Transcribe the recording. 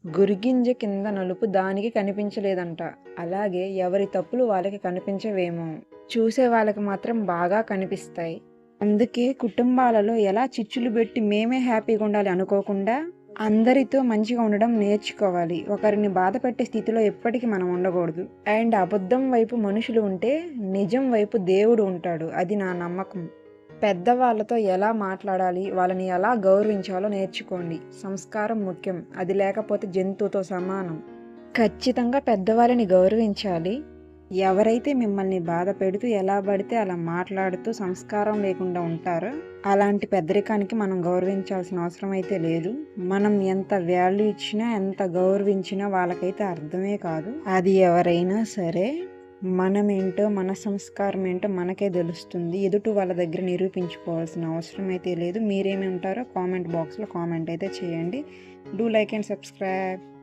గురిగింజ కింద నలుపు దానికి కనిపించలేదంట. అలాగే ఎవరి తప్పులు వాళ్ళకి కనిపించవేమో! చూసే వాళ్ళకి మాత్రం బాగా కనిపిస్తాయి. అందుకే కుటుంబాలలో ఎలా చిచ్చులు బెట్టి మేమే హ్యాపీగుండాలి అనుకోకుండా, అందరితో మంచిగా ఉండడం నేర్చుకోవాలి. ఒకరిని బాధపెట్టే స్థితిలో ఎప్పటికి మనం ఉండకూడదు. అండ్ అబద్ధం వైపు మనుషులు ఉంటే, నిజం వైపు దేవుడు ఉంటాడు. అది నా నమ్మకం. పెద్దవాళ్ళతో ఎలా మాట్లాడాలి, వాళ్ళని ఎలా గౌరవించాలో నేర్చుకోండి. సంస్కారం ముఖ్యం. అది లేకపోతే జంతువుతో సమానం. ఖచ్చితంగా పెద్దవాళ్ళని గౌరవించాలి. ఎవరైతే మిమ్మల్ని బాధ పెడుతూ ఎలా పడితే అలా మాట్లాడుతూ సంస్కారం లేకుండా ఉంటారో, అలాంటి పెద్దరికానికి మనం గౌరవించాల్సిన అవసరం అయితే లేదు. మనం ఎంత వాల్యూ ఇచ్చినా, ఎంత గౌరవించినా వాళ్ళకైతే అర్థమే కాదు. అది ఎవరైనా సరే. మనమేంటో, మన సంస్కారం ఏంటో మనకే తెలుస్తుంది. ఎదుటి వాళ్ళ దగ్గర నిరూపించుకోవాల్సిన అవసరం అయితే లేదు. మీరేమి ఉంటారో కామెంట్ బాక్స్లో కామెంట్ అయితే చేయండి. Do like and subscribe.